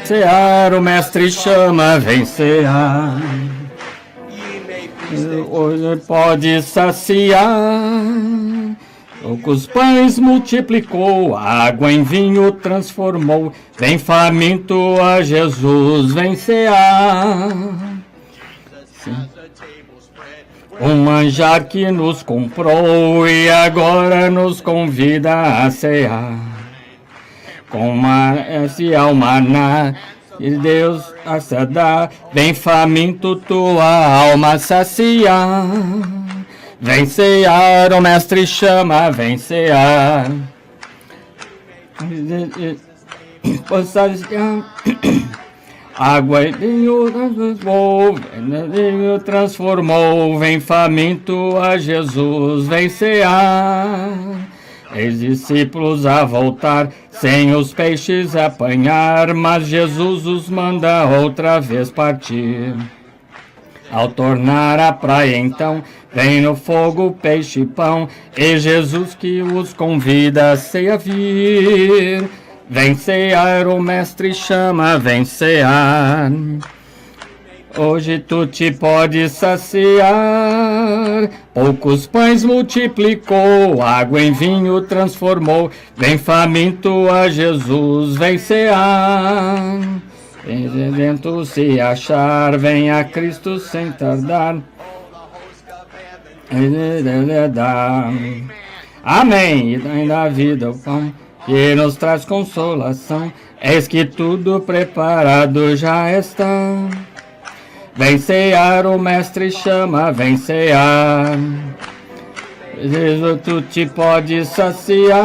cear, o mestre chama, vem cear. Hoje pode saciar. Poucos pães multiplicou, água em vinho transformou. Vem faminto a Jesus, vem cear. Sim. Um manjar que nos comprou e agora nos convida a cear. Com esse almaná que Deus a dá, vem faminto tua alma saciar. Vem cear, o mestre chama, vem cear. Água e vinho transformou, vem faminto a Jesus, vem cear. Eis discípulos a voltar, sem os peixes apanhar, mas Jesus os manda outra vez partir. Ao tornar a praia então, vem no fogo peixe e pão, e Jesus que os convida a ceia vir. Vem cear, o mestre chama, vem cear. Hoje tu te podes saciar. Poucos pães multiplicou, água em vinho transformou. Vem faminto a Jesus, vem cear. Vem dentro se achar, vem a Cristo sem tardar. Amém. E dai da vida o pão que nos traz consolação. Eis que tudo preparado já está. Vem cear, o mestre chama, vem cear. Jesus, tu te pode saciar.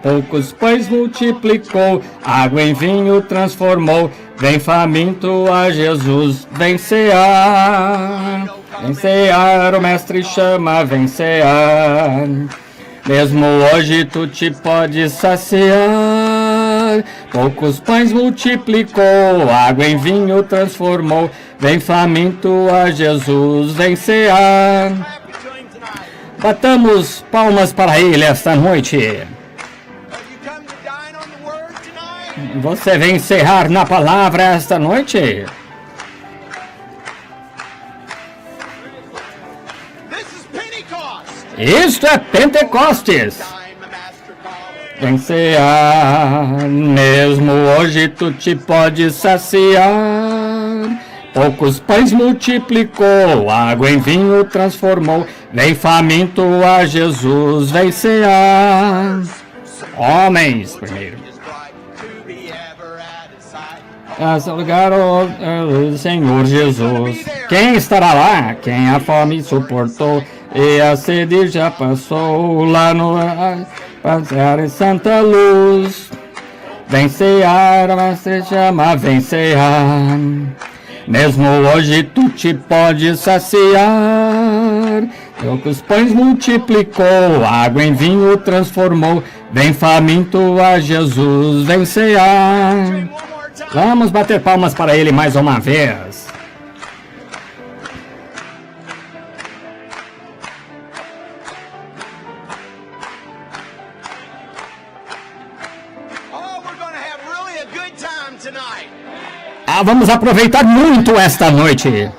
Poucos pães multiplicou, água em vinho transformou. Vem faminto a Jesus, vem cear. Vem cear, o mestre chama, vem cear. Mesmo hoje tu te pode saciar. Poucos pães multiplicou, água em vinho transformou. Vem faminto a Jesus, vem cear. Batamos palmas para ele esta noite. Você vem encerrar na palavra esta noite? Isto é Pentecostes. Vem cear, mesmo hoje tu te pode saciar. Poucos pães multiplicou, água em vinho transformou. Vem faminto a Jesus, vem cear. Homens, primeiro. A lugar o Senhor Jesus. Quem estará lá? Quem a fome suportou e a sede já passou lá no passear em Santa Luz. Vem cear, mas se chama, vem cear. Mesmo hoje tu te pode saciar. Poucos pães multiplicou, água em vinho transformou. Vem faminto a Jesus, vem cear. Vamos bater palmas para ele mais uma vez. Vamos aproveitar muito esta noite.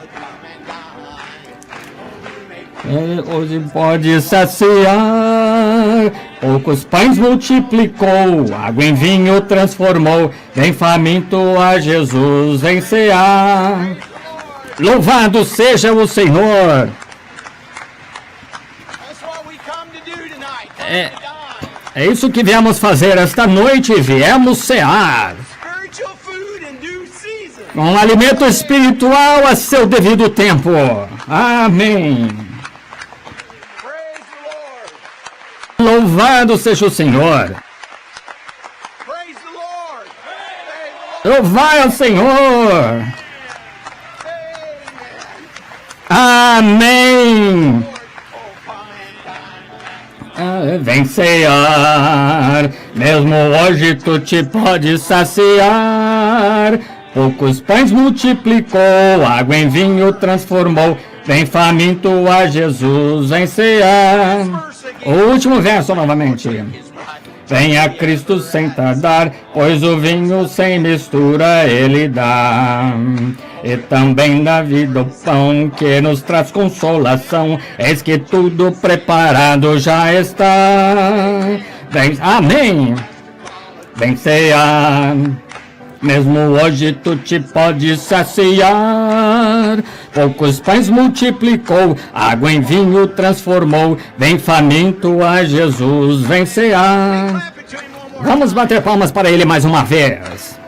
Hoje pode saciar. Poucos pães multiplicou, água em vinho transformou. Vem faminto a Jesus, vem cear. Louvado seja o Senhor. É isso que viemos fazer esta noite, viemos cear. Um alimento espiritual a seu devido tempo. Amém. Louvado seja o Senhor. Louvai ao Senhor. Amém. Vem cear. Mesmo hoje tu te pode saciar. Poucos pães multiplicou, água em vinho transformou. Vem faminto a Jesus, vem cear. O último verso novamente. Venha Cristo sem tardar, pois o vinho sem mistura Ele dá. E também dá vida o pão que nos traz consolação, eis que tudo preparado já está. Vem, amém! Vem cear, mesmo hoje tu te podes saciar. Poucos pães multiplicou, água em vinho transformou. Vem faminto a Jesus, vem cear. Vamos bater palmas para Ele mais uma vez.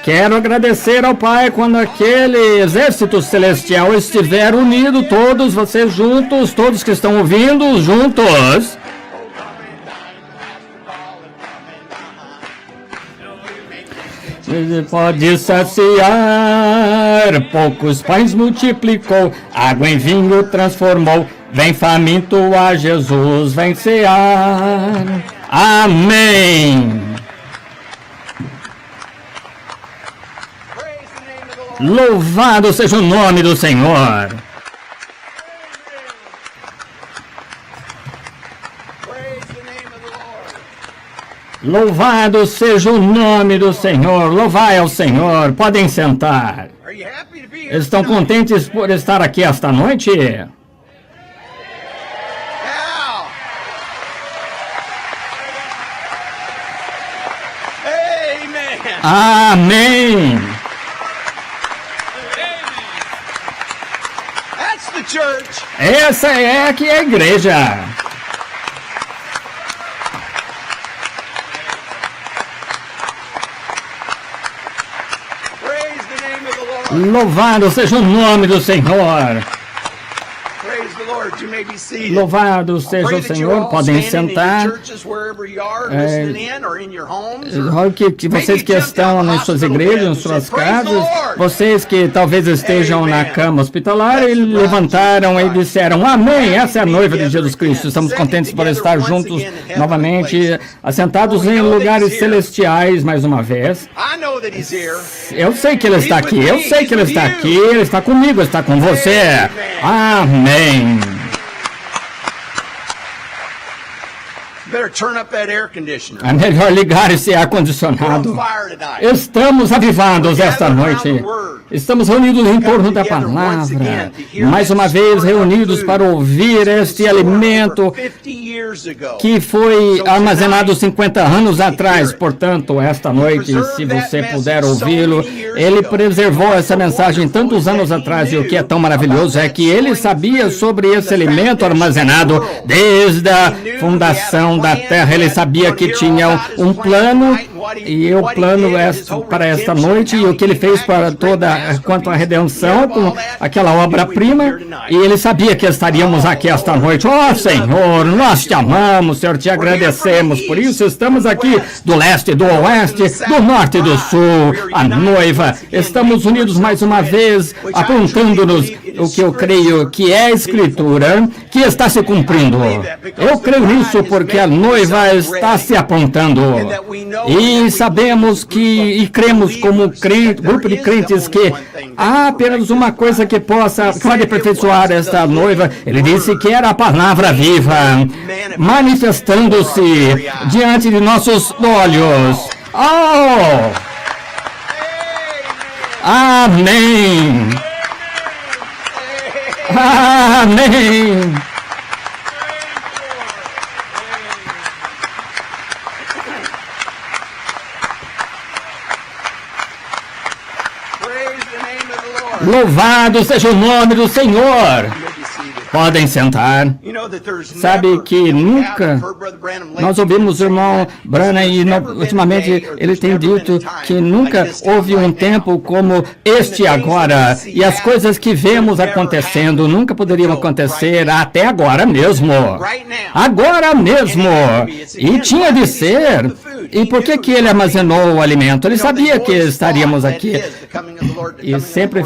Quero agradecer ao Pai quando aquele exército celestial estiver unido, todos vocês juntos, todos que estão ouvindo, juntos. Pode saciar, poucos pães multiplicou, água em vinho transformou. Vem faminto a Jesus, vem cear. Amém. Louvado seja o nome do Senhor. Louvado seja o nome do Senhor. Louvai ao Senhor. Podem sentar. Estão contentes por estar aqui esta noite? Amém. Essa é aqui a igreja. Louvado seja o nome do Senhor. Louvado seja o Senhor. Podem sentar. Que vocês que estão nas suas igrejas, nas suas casas, vocês que talvez estejam na cama hospitalar, e levantaram e disseram: Amém, essa é a noiva de Jesus Cristo. Estamos contentes por estar juntos novamente, assentados em lugares celestiais mais uma vez. Eu sei que Ele está aqui, eu sei que Ele está aqui, Ele está comigo, está com você. Amém. É melhor ligar esse ar-condicionado. Estamos avivados esta noite. Estamos reunidos em torno da palavra. Mais uma vez reunidos para ouvir este alimento que foi armazenado 50 anos atrás. Portanto, esta noite, se você puder ouvi-lo, Ele preservou essa mensagem tantos anos atrás. E o que é tão maravilhoso é que Ele sabia sobre esse alimento armazenado desde a fundação da terra. Ele sabia que tinha um plano, e o plano para esta noite, e o que Ele fez para quanto à redenção, com aquela obra-prima, e Ele sabia que estaríamos aqui esta noite. Oh Senhor, nós te amamos, Senhor, te agradecemos, por isso estamos aqui do leste, do oeste, do norte e do sul, a noiva. Estamos unidos mais uma vez, apontando-nos o que eu creio que é a Escritura, que está se cumprindo. Eu creio nisso porque a noiva está se apontando. E sabemos e cremos como grupo de crentes que há apenas uma coisa que pode aperfeiçoar esta noiva. Ele disse que era a palavra viva, manifestando-se diante de nossos olhos. Oh! Amém! Amém! Louvado seja o nome do Senhor. Podem sentar. Sabe que nunca, nós ouvimos o irmão Branham e ultimamente ele tem dito que nunca houve um tempo como este agora. E as coisas que vemos acontecendo nunca poderiam acontecer até agora mesmo. Agora mesmo. E tinha de ser. E por que ele armazenou o alimento? Ele sabia que estaríamos aqui. E sempre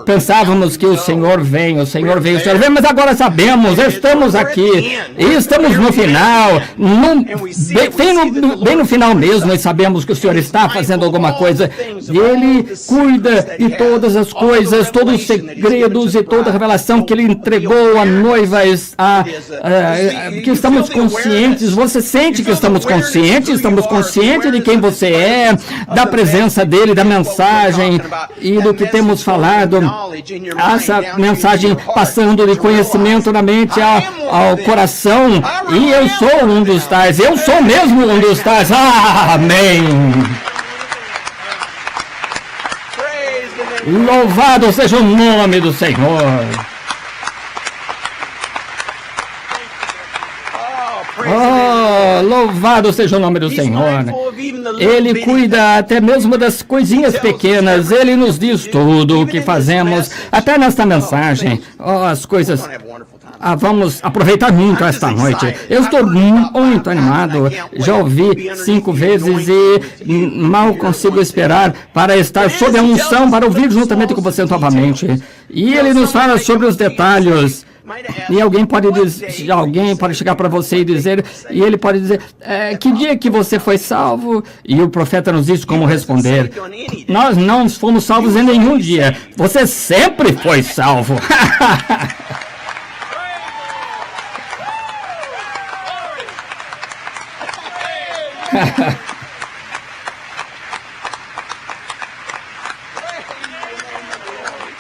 pensávamos que o Senhor vem, o Senhor vem, mas agora sabemos, estamos aqui, e estamos no final, bem no final mesmo, nós sabemos que o Senhor está fazendo alguma coisa, e Ele cuida de todas as coisas, todos os segredos e toda a revelação que Ele entregou a noivas, que estamos conscientes. Você sente que estamos conscientes de quem você é, da presença dEle, da mensagem e do que temos falado, essa mensagem passando de conhecimento na mente ao coração, e eu sou um dos tais, eu sou mesmo um dos tais. Amém. Louvado seja o nome do Senhor. Louvado seja o nome do Senhor. Ele cuida até mesmo das coisinhas pequenas. Ele nos diz tudo o que fazemos, até nesta mensagem. As coisas... vamos aproveitar muito esta noite. Eu estou muito animado. Já ouvi 5 vezes e mal consigo esperar para estar sob a unção, para ouvir juntamente com você novamente. E ele nos fala sobre os detalhes. E alguém pode chegar para você e dizer, que dia que você foi salvo? E o profeta nos diz como responder. Nós não fomos salvos em nenhum dia. Você sempre foi salvo.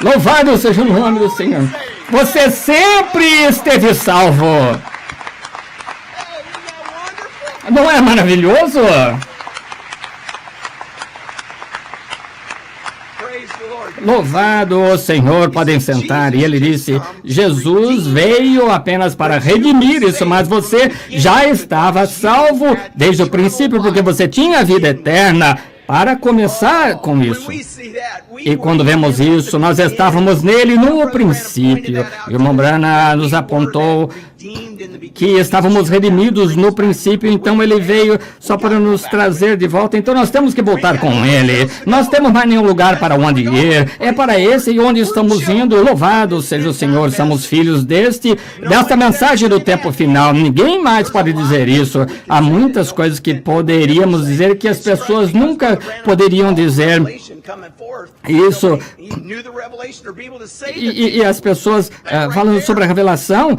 Louvado seja o nome do Senhor. Você sempre esteve salvo. Não é maravilhoso? Louvado o Senhor, podem sentar. E ele disse, Jesus veio apenas para redimir isso, mas você já estava salvo desde o princípio, porque você tinha a vida eterna. Para começar com isso, e quando vemos isso, nós estávamos nele no princípio. O irmão Branham nos apontou que estávamos redimidos no princípio, então ele veio só para nos trazer de volta. Então nós temos que voltar com ele. Nós temos mais nenhum lugar para onde ir. É para esse e onde estamos indo. Louvado seja o Senhor. Somos filhos desta mensagem do tempo final. Ninguém mais pode dizer isso. Há muitas coisas que poderíamos dizer que as pessoas nunca poderiam dizer isso. E as pessoas falando sobre a revelação,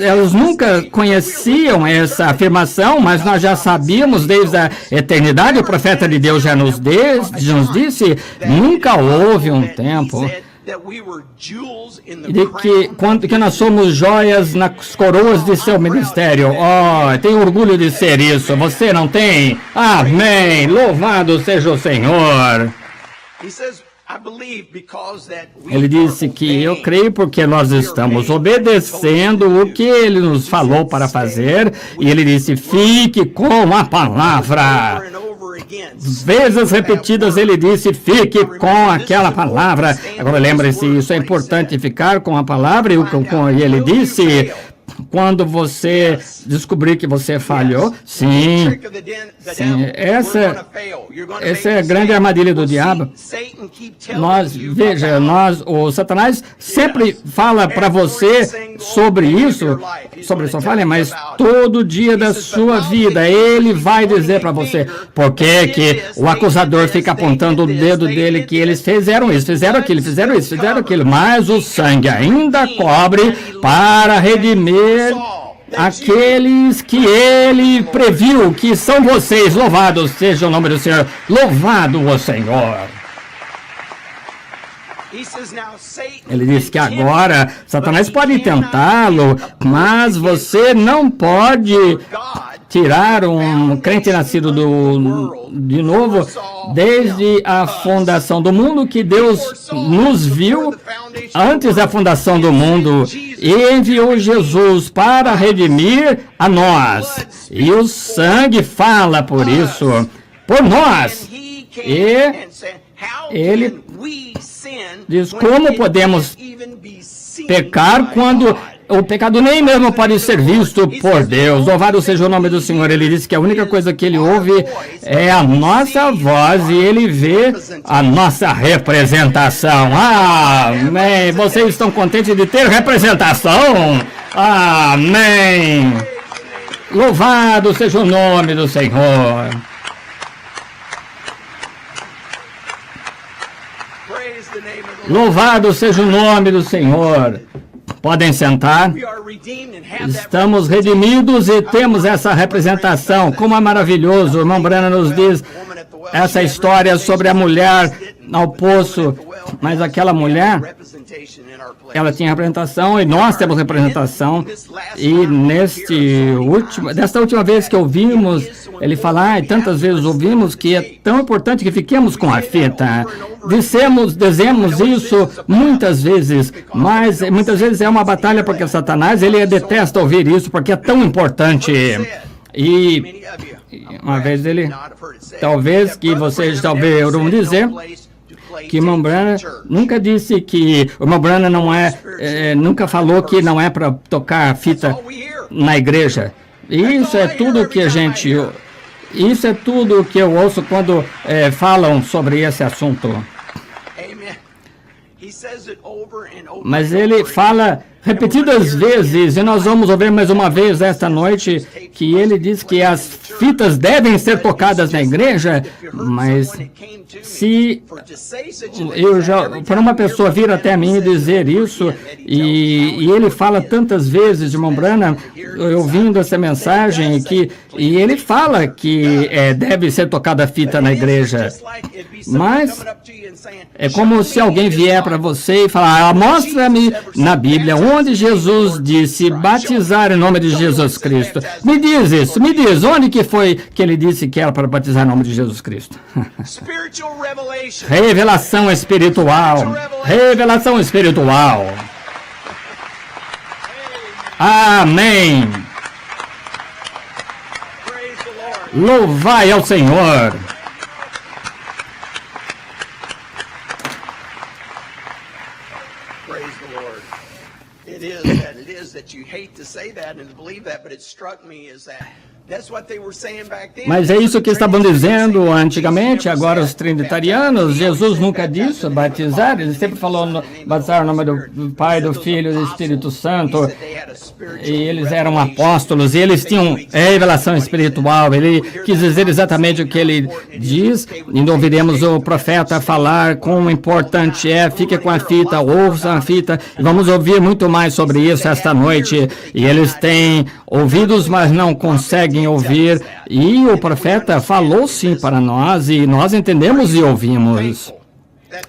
elas nunca conheciam essa afirmação, mas nós já sabíamos desde a eternidade. O profeta de Deus já nos disse, nunca houve um tempo de que nós somos joias nas coroas de seu ministério. Tenho orgulho de ser isso. Você não tem? Amém. Louvado seja o Senhor. Ele disse que eu creio porque nós estamos obedecendo o que ele nos falou para fazer. E ele disse, fique com a palavra. Vezes repetidas ele disse, fique com aquela palavra. Agora lembre-se, isso é importante, ficar com a palavra. E ele disse, quando você descobrir que você falhou, sim, essa é a grande armadilha do diabo. O Satanás sempre fala para você sobre isso, sobre sua falha, mas todo dia da sua vida ele vai dizer para você por que o acusador fica apontando o dedo dele, que eles fizeram isso, fizeram aquilo, fizeram isso, fizeram aquilo, mas o sangue ainda cobre para redimir aqueles que ele previu, que são vocês. Louvado seja o nome do Senhor. Louvado o Senhor. Ele diz que agora Satanás pode tentá-lo, mas você não pode tirar um crente nascido de novo desde a fundação do mundo, que Deus nos viu antes da fundação do mundo e enviou Jesus para redimir a nós. E o sangue fala por isso, por nós. E ele diz, como podemos pecar quando o pecado nem mesmo pode ser visto por Deus. Louvado seja o nome do Senhor. Ele disse que a única coisa que ele ouve é a nossa voz e ele vê a nossa representação. Amém. Vocês estão contentes de ter representação? Amém. Louvado seja o nome do Senhor. Louvado seja o nome do Senhor. Podem sentar. Estamos redimidos e temos essa representação. Como é maravilhoso. O irmão Branham nos diz essa história sobre a mulher ao poço. Mas aquela mulher, ela tinha representação e nós temos representação. E desta última vez que ouvimos ele falar, e tantas vezes ouvimos que é tão importante que fiquemos com a fita. Dizemos isso muitas vezes, mas muitas vezes é uma batalha porque Satanás, ele detesta ouvir isso porque é tão importante. E uma vez talvez que vocês já ouviram dizer que o irmão Branham nunca disse que o irmão Branham nunca falou que não é para tocar fita na igreja. Isso é tudo que isso é tudo que eu ouço quando falam sobre esse assunto. Mas ele fala repetidas vezes, e nós vamos ouvir mais uma vez esta noite, que ele diz que as fitas devem ser tocadas na igreja, mas se para uma pessoa vir até mim e dizer isso, e ele fala tantas vezes, irmão Branham, ouvindo essa mensagem, e ele fala que deve ser tocada a fita na igreja, mas é como se alguém vier para você e falar, mostra-me na Bíblia onde Jesus disse batizar em nome de Jesus Cristo. Me diz isso, me diz, onde que foi que ele disse que era para batizar em nome de Jesus Cristo? Revelação espiritual. Revelação espiritual. Amém. Louvai ao Senhor. Mas é isso que estavam dizendo antigamente, agora os trinitarianos. Jesus nunca disse batizar, ele sempre falou batizar o nome do Pai, do Filho e do Espírito Santo. E eles eram apóstolos, e eles tinham revelação espiritual. Ele quis dizer exatamente o que ele diz, e ouviremos o profeta falar quão importante fique com a fita, ouça a fita, e vamos ouvir muito mais sobre isso esta noite. E eles têm ouvidos, mas não conseguem ouvir, e o profeta falou sim para nós, e nós entendemos e ouvimos.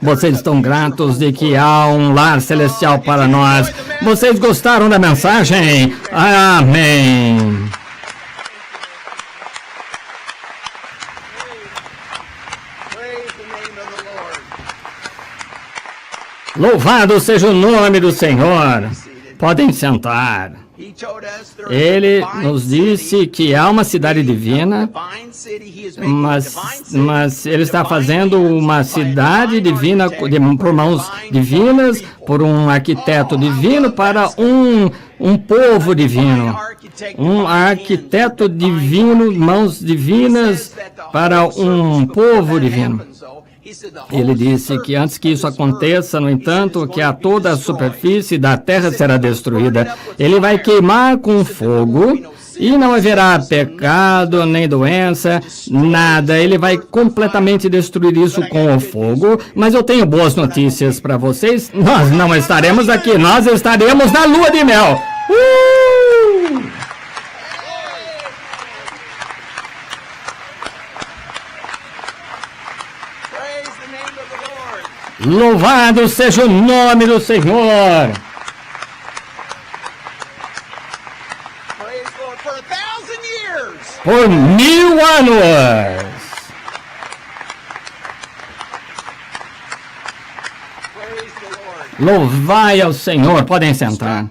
Vocês estão gratos de que há um lar celestial para nós. Vocês gostaram da mensagem? Amém. Louvado seja o nome do Senhor. Podem sentar. Ele nos disse que há uma cidade divina, mas ele está fazendo uma cidade divina por mãos divinas, por um arquiteto divino, para um povo divino. Um arquiteto divino, mãos divinas, para um povo divino. Ele disse que antes que isso aconteça, no entanto, que toda a superfície da terra será destruída. Ele vai queimar com fogo e não haverá pecado, nem doença, nada. Ele vai completamente destruir isso com o fogo. Mas eu tenho boas notícias para vocês. Nós não estaremos aqui, nós estaremos na lua de mel. Louvado seja o nome do Senhor. Por 1000 anos. Louvai ao Senhor. Podem sentar.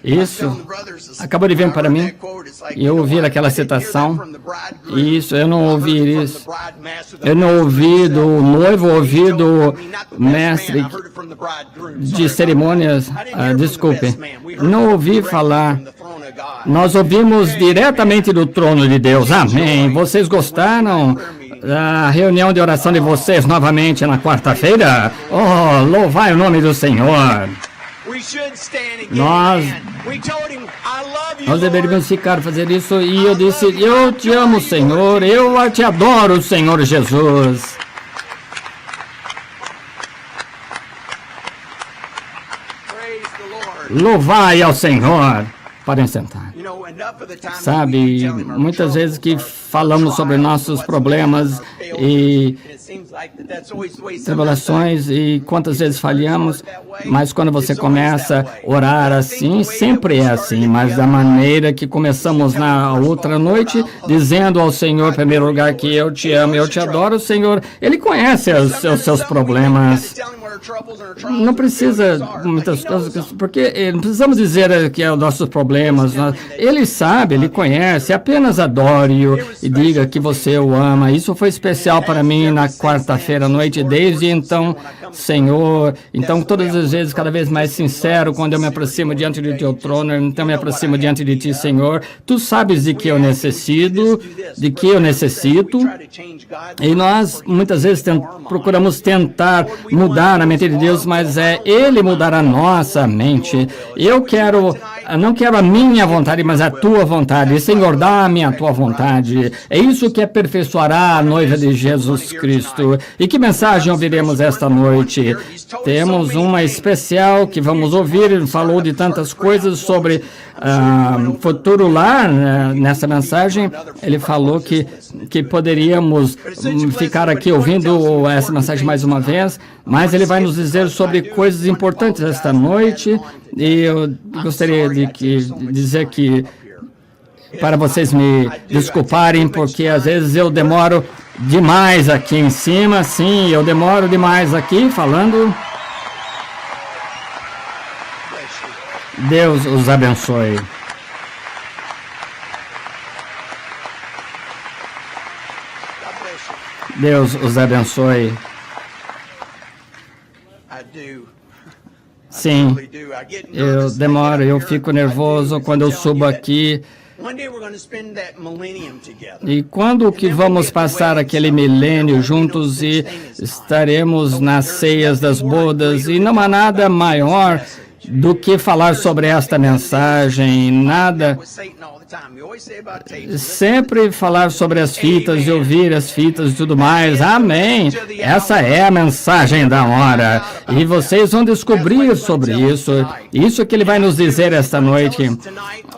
Isso acabou de vir para mim. e eu ouvi aquela citação. Isso, eu não ouvi isso. Eu não ouvi do noivo, ouvi do mestre de cerimônias. Desculpe, não ouvi falar. Nós ouvimos diretamente do trono de Deus. Amém. Vocês gostaram da reunião de oração de vocês novamente na quarta-feira? Oh, louvai o nome do Senhor. Nós deveríamos ficar fazer isso. E eu disse, eu te amo, Senhor. Eu te adoro, Senhor Jesus. Louvai ao Senhor. Podem sentar. Sabe, muitas vezes que falamos sobre nossos problemas e tribulações e quantas vezes falhamos, mas quando você começa a orar assim, sempre é assim, mas da maneira que começamos na outra noite, dizendo ao Senhor, em primeiro lugar, que eu te amo, eu te adoro, Senhor, Ele conhece os seus problemas. Não precisa muitas coisas, porque não precisamos dizer que é os nossos problemas. Ele sabe, Ele conhece. Apenas adore-o e diga que você o ama. Isso foi especial para mim na quarta-feira à noite. Desde então, Senhor, então todas as vezes, cada vez mais sincero, quando eu me aproximo diante do Teu trono, então me aproximo diante de Ti, Senhor. Tu sabes de que eu necessito, e nós muitas vezes procuramos tentar mudar a mente de Deus, mas é Ele mudar a nossa mente. Não quero a minha vontade, mas a Tua vontade. Senhor, dá-me a Tua vontade. É isso que aperfeiçoará a noiva de Jesus Cristo. E que mensagem ouviremos esta noite? Temos uma especial que vamos ouvir. Ele falou de tantas coisas sobre futuro lar. Nessa mensagem, ele falou que poderíamos ficar aqui ouvindo essa mensagem mais uma vez, mas ele vai nos dizer sobre coisas importantes esta noite. E eu gostaria de dizer que, para vocês me desculparem, porque às vezes eu demoro demais aqui em cima. Sim, eu demoro demais aqui falando. Deus os abençoe. Deus os abençoe. Sim, eu demoro, eu fico nervoso quando eu subo aqui. E quando que vamos passar aquele milênio juntos e estaremos nas ceias das bodas, e não há nada maior do que falar sobre esta mensagem, nada. Sempre falar sobre as fitas e ouvir as fitas e tudo mais. Amém. Essa é a mensagem da hora. E vocês vão descobrir sobre isso. Isso que ele vai nos dizer esta noite.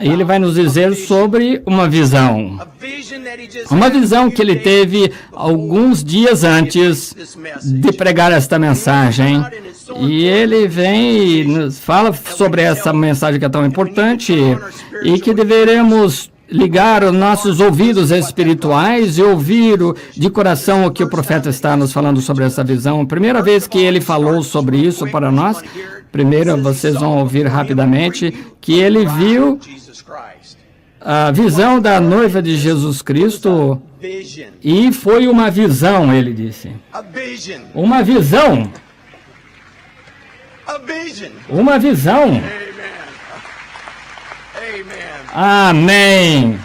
Ele vai nos dizer sobre uma visão. Uma visão que ele teve alguns dias antes de pregar esta mensagem. E ele vem e nos fala sobre essa mensagem que é tão importante e que deveremos ligar os nossos ouvidos espirituais e ouvir de coração o que o profeta está nos falando sobre essa visão. Primeira vez que ele falou sobre isso para nós, primeiro vocês vão ouvir rapidamente que ele viu a visão da noiva de Jesus Cristo e foi uma visão, ele disse. Uma visão. Uma visão. Amém.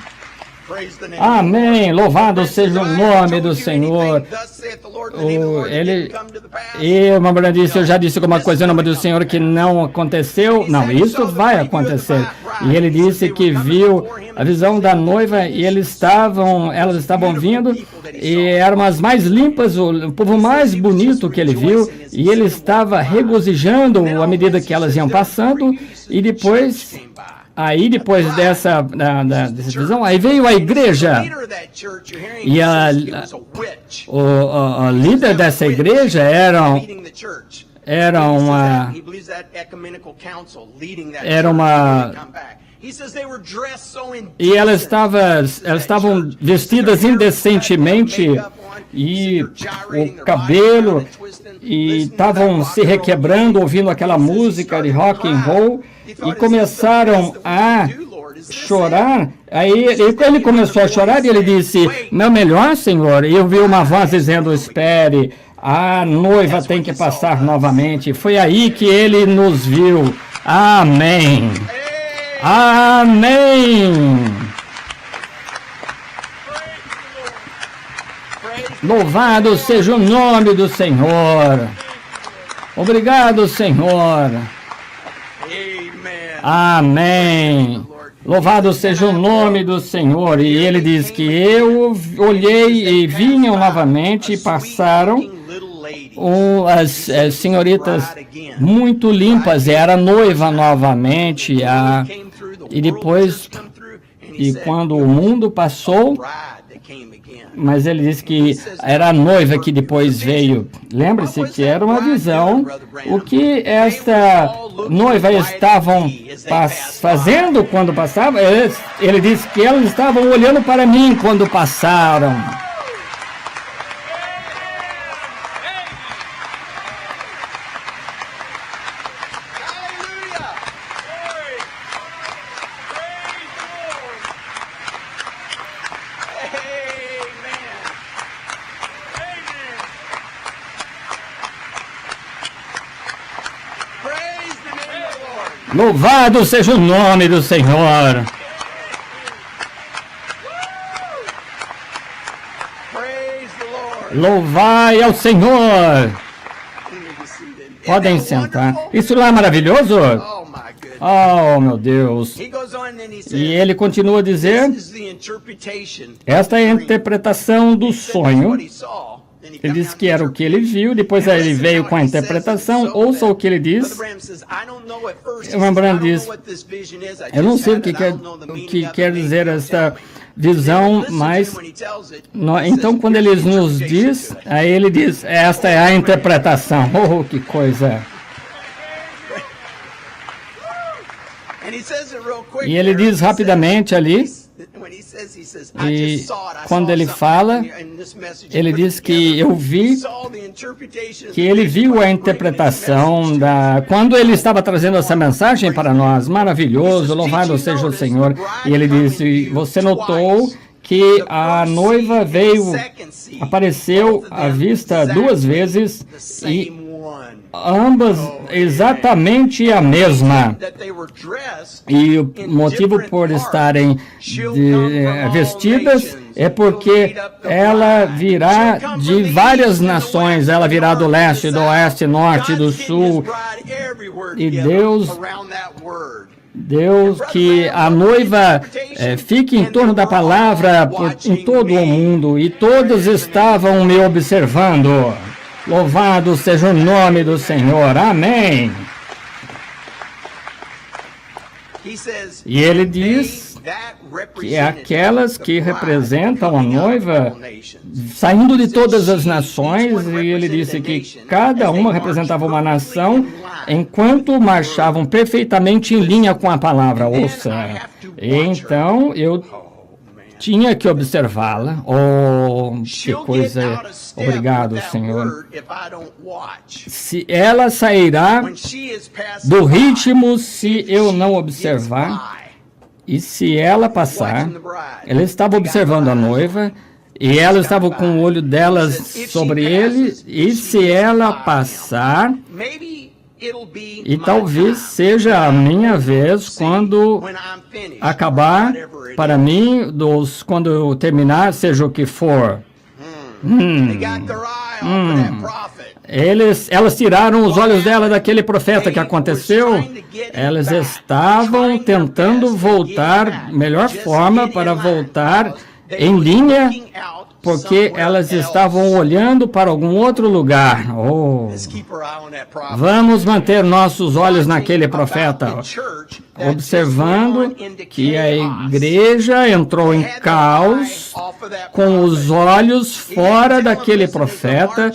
Amém. Louvado seja o nome do Senhor. Uma mulher disse, eu já disse alguma coisa em nome do Senhor que não aconteceu. Não, isso vai acontecer. E ele disse que viu a visão da noiva e elas estavam vindo e eram as mais limpas, o povo mais bonito que ele viu, e ele estava regozijando à medida que elas iam passando. E depois dessa visão, aí veio a igreja. E o líder dessa igreja era uma e elas estavam vestidas indecentemente e o cabelo, e estavam se requebrando ouvindo aquela música de rock and roll e começaram a chorar. Aí ele começou a chorar e ele disse, meu melhor, Senhor. E eu vi uma voz dizendo, espere, a noiva tem que passar novamente. Foi aí que ele nos viu. Amém. Amém. Louvado seja o nome do Senhor. Obrigado, Senhor. Amém. Louvado seja o nome do Senhor. E ele diz que eu olhei e vinham novamente e passaram as senhoritas muito limpas. Era noiva novamente. E depois, e quando o mundo passou, mas ele disse que era a noiva que depois veio. Lembre-se que era uma visão. O que esta noiva estavam fazendo quando passavam? Ele disse que elas estavam olhando para mim quando passaram. Louvado seja o nome do Senhor. Louvai ao Senhor. Podem sentar. Isso lá é maravilhoso? Oh, meu Deus. E ele continua a dizer, esta é a interpretação do sonho. Ele disse que era o que ele viu, depois ele veio com a interpretação. Ouça o que ele diz. O Branham diz, eu não sei o que quer dizer esta visão, mas então quando ele nos diz, aí ele diz, esta é a interpretação. Oh, que coisa! E ele diz rapidamente ali, e quando ele fala, ele diz que eu vi, que ele viu a interpretação quando ele estava trazendo essa mensagem para nós, maravilhoso, louvado seja o Senhor. E ele disse, você notou que a noiva apareceu à vista duas vezes e ambas exatamente a mesma. E o motivo por estarem vestidas é porque ela virá de várias nações. Ela virá do leste, do oeste, norte, do sul. E Deus que a noiva fique em torno da palavra em todo o mundo. E todos estavam me observando. Louvado seja o nome do Senhor. Amém. E ele diz que aquelas que representam a noiva, saindo de todas as nações, e ele disse que cada uma representava uma nação, enquanto marchavam perfeitamente em linha com a palavra. Ouça. Então, eu tinha que observá-la. Oh, que coisa! Obrigado, Senhor. Se ela sairá do ritmo se eu não observar, e se ela passar, ela estava observando a noiva, e ela estava com o olho delas sobre ele, e se ela passar, e talvez seja a minha vez quando acabar, para mim, quando eu terminar, seja o que for. Elas tiraram os olhos dela daquele profeta que aconteceu. Elas estavam tentando voltar, melhor forma para voltar em linha, porque elas estavam olhando para algum outro lugar. Oh. Vamos manter nossos olhos naquele profeta, observando que a igreja entrou em caos com os olhos fora daquele profeta,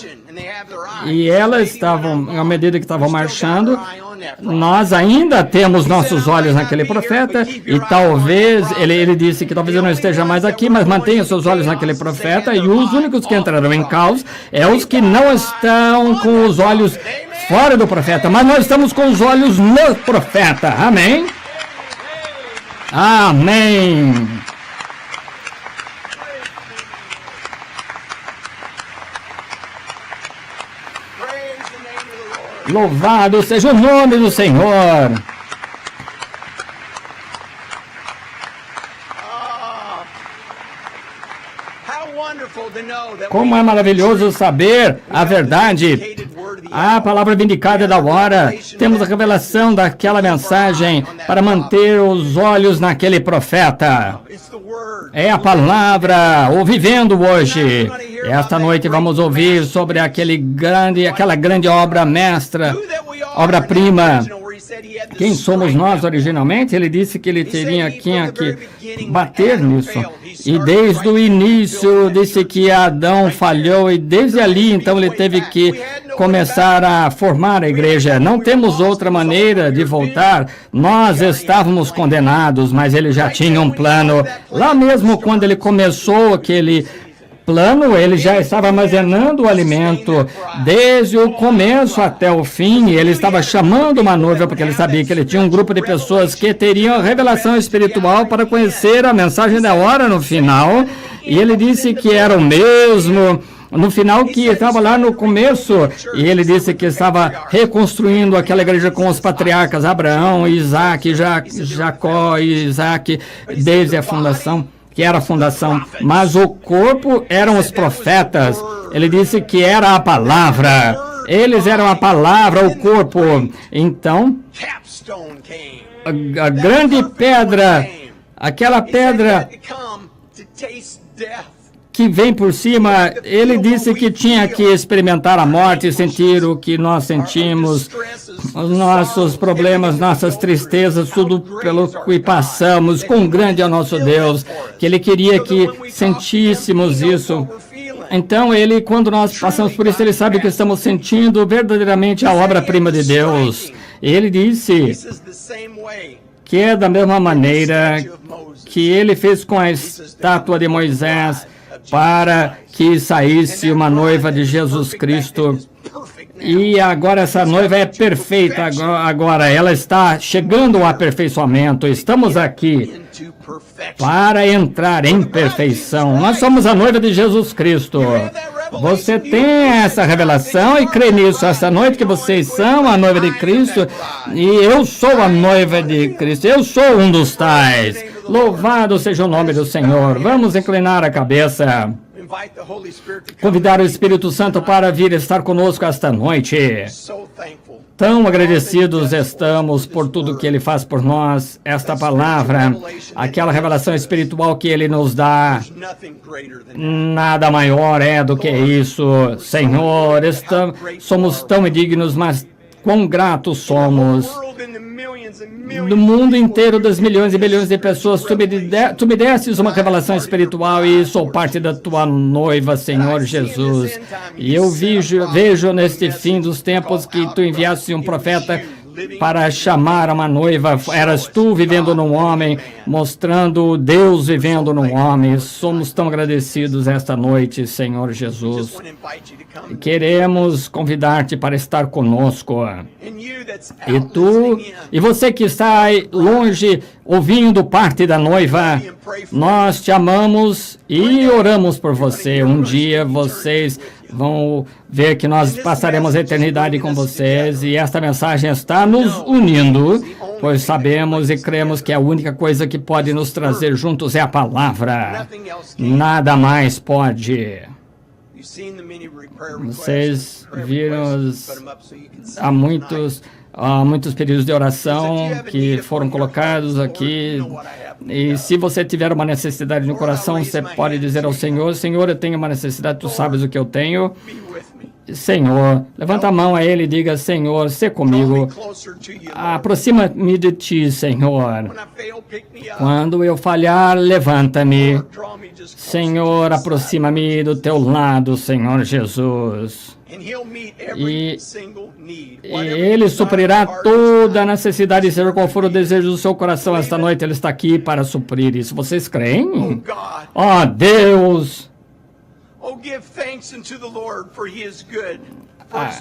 e elas estavam, à medida que estavam marchando, nós ainda temos nossos olhos naquele profeta, e talvez, ele disse que talvez eu não esteja mais aqui, mas mantenha seus olhos naquele profeta, e os únicos que entrarão em caos é os que não estão com os olhos fora do profeta, mas nós estamos com os olhos no profeta. Amém? Amém. Louvado seja o nome do Senhor. Como é maravilhoso saber a verdade, a palavra vindicada da hora. Temos a revelação daquela mensagem para manter os olhos naquele profeta. É a palavra, o vivendo hoje. Esta noite vamos ouvir sobre aquela grande obra mestra, obra-prima. Quem somos nós originalmente? Ele disse que ele tinha que bater nisso. E desde o início disse que Adão falhou e desde ali então ele teve que começar a formar a igreja. Não temos outra maneira de voltar. Nós estávamos condenados, mas ele já tinha um plano. Lá mesmo quando ele começou aquele plano, ele já estava armazenando o alimento desde o começo até o fim. Ele estava chamando uma noiva porque ele sabia que ele tinha um grupo de pessoas que teriam a revelação espiritual para conhecer a mensagem da hora no final. E ele disse que era o mesmo no final que estava lá no começo. E ele disse que estava reconstruindo aquela igreja com os patriarcas Abraão, Isaac, Jacó e Isaac desde a fundação. Que era a fundação, mas o corpo eram os profetas. Ele disse que era a palavra. Eles eram a palavra, o corpo. Então, a grande pedra, aquela pedra que vem por cima, ele disse que tinha que experimentar a morte, sentir o que nós sentimos, os nossos problemas, nossas tristezas, tudo pelo que passamos, quão grande é o nosso Deus, que ele queria que sentíssemos isso. Então, ele, quando nós passamos por isso, ele sabe que estamos sentindo verdadeiramente a obra-prima de Deus. Ele disse que é da mesma maneira que ele fez com a estátua de Moisés, para que saísse uma noiva de Jesus Cristo. E agora essa noiva é perfeita, agora ela está chegando ao aperfeiçoamento. Estamos aqui para entrar em perfeição. Nós somos a noiva de Jesus Cristo. Você tem essa revelação e crê nisso essa noite, que vocês são a noiva de Cristo e eu sou a noiva de Cristo. Eu sou um dos tais. Louvado seja o nome do Senhor. Vamos inclinar a cabeça. Convidar o Espírito Santo para vir estar conosco esta noite. Tão agradecidos estamos por tudo que Ele faz por nós, esta palavra, aquela revelação espiritual que Ele nos dá. Nada maior é do que isso. Senhor, somos tão indignos, mas quão gratos somos. Do mundo inteiro, das milhões e bilhões de pessoas, tu me desses uma revelação espiritual e sou parte da tua noiva, Senhor Jesus. E eu vejo neste fim dos tempos que tu enviaste um profeta para chamar uma noiva. Eras tu vivendo num homem, mostrando Deus vivendo num homem. Somos tão agradecidos esta noite, Senhor Jesus. Queremos convidar-te para estar conosco. E você que está aí longe, ouvindo parte da noiva, nós te amamos e oramos por você. Um dia vocês vão ver que nós passaremos a eternidade com vocês e esta mensagem está nos unindo, pois sabemos e cremos que a única coisa que pode nos trazer juntos é a palavra. Nada mais pode. Vocês viram há muitos períodos de oração que foram colocados aqui. E se você tiver uma necessidade no coração, você pode dizer ao Senhor: Senhor, eu tenho uma necessidade, tu sabes o que eu tenho. Senhor, levanta a mão a Ele e diga: Senhor, sê comigo. Aproxima-me de Ti, Senhor. Quando eu falhar, levanta-me. Senhor, aproxima-me do Teu lado, Senhor Jesus. E Ele suprirá toda a necessidade, seja qual for o desejo do seu coração esta noite. Ele está aqui para suprir isso. Vocês creem? Oh, Deus!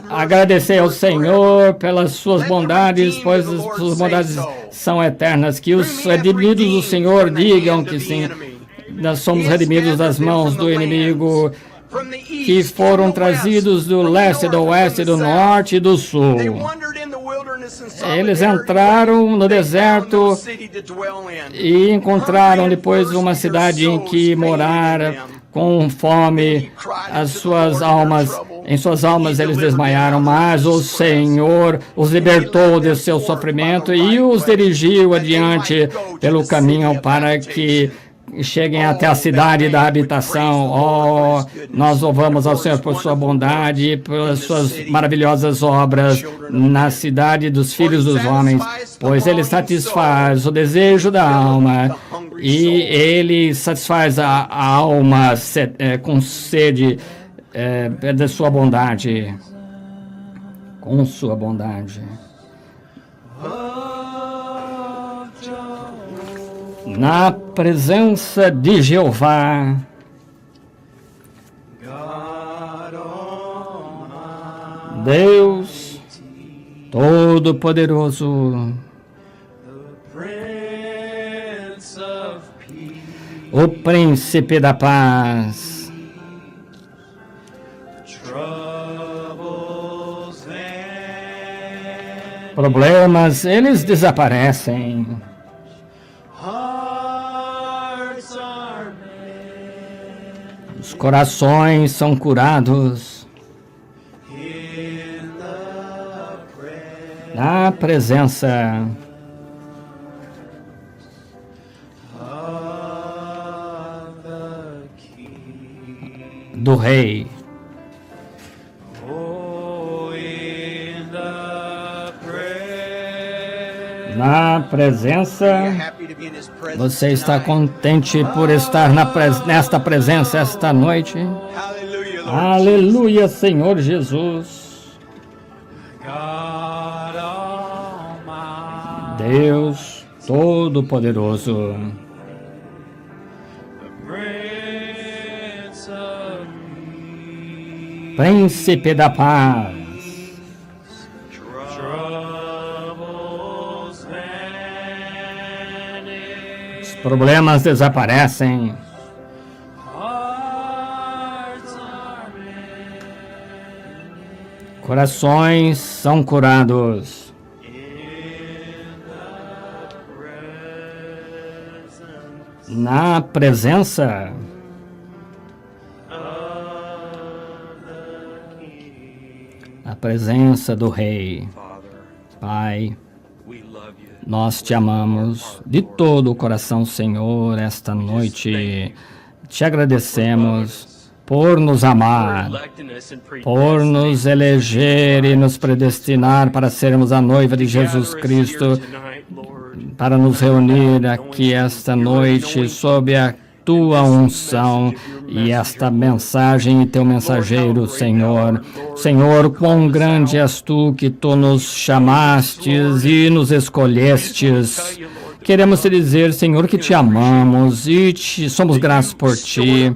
agradecer ao Senhor pelas suas bondades, pois as suas bondades são eternas. Que os redimidos do Senhor digam que sim, nós somos redimidos das mãos do inimigo, que foram trazidos do leste, do oeste, do norte e do sul. Eles entraram no deserto e encontraram depois uma cidade em que morar com fome. Em suas almas eles desmaiaram, mas o Senhor os libertou do seu sofrimento e os dirigiu adiante pelo caminho para que cheguem até a cidade da habitação. Oh, nós louvamos ao Senhor por sua bondade e pelas suas maravilhosas obras na cidade dos filhos dos homens, pois Ele satisfaz o desejo da alma e Ele satisfaz a alma com sede da sua bondade, com sua bondade. Na presença de Jeová, Deus Todo-Poderoso, o Príncipe da Paz, problemas, eles desaparecem. Os corações são curados na presença do Rei. Na presença, você está contente por estar nesta presença esta noite? Aleluia, Senhor Jesus. Deus Todo-Poderoso, Príncipe da Paz, os problemas desaparecem. Corações são curados. Na presença do Rei. Pai, nós te amamos de todo o coração, Senhor, esta noite. Te agradecemos por nos amar, por nos eleger e nos predestinar para sermos a noiva de Jesus Cristo, para nos reunir aqui esta noite sob a tua unção e esta mensagem e teu mensageiro, Senhor. Senhor, quão grande és tu que tu nos chamastes e nos escolhestes. Queremos te dizer, Senhor, que te amamos e somos gratos por ti,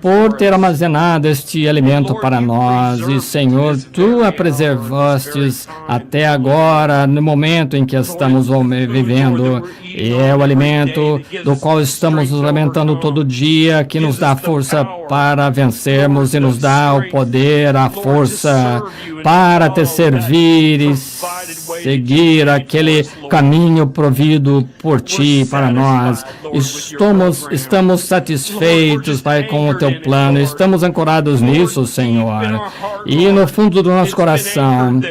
por ter armazenado este alimento para nós. E, Senhor, tu a preservastes até agora, no momento em que estamos vivendo. E é o alimento do qual estamos nos alimentando todo dia, que nos dá força para vencermos e nos dá o poder, a força para te servir e seguir aquele caminho provido por ti para nós. Estamos satisfeitos, Pai, com o teu plano. Estamos ancorados nisso, Senhor. E no fundo do nosso coração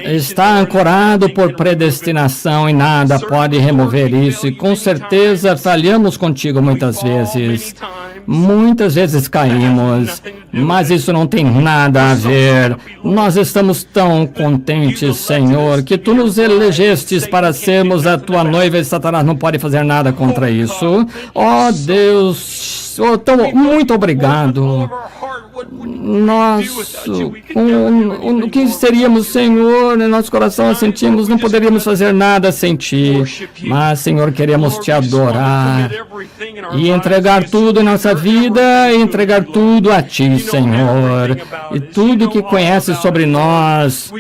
está ancorado por predestinação e nada pode remover isso. E com certeza falhamos contigo muitas vezes. Muitas vezes caímos, mas isso não tem nada a ver. Nós estamos tão contentes, Senhor, que tu nos elegestes para sermos a tua noiva e Satanás não pode fazer nada contra isso. Oh, Deus, muito obrigado. O que seríamos, Senhor, no nosso coração sentimos, não poderíamos fazer nada sem ti. Mas, Senhor, queremos te adorar. e entregar tudo em nossa vida, e entregar tudo a Ti, Senhor. E tudo que conheces sobre nós,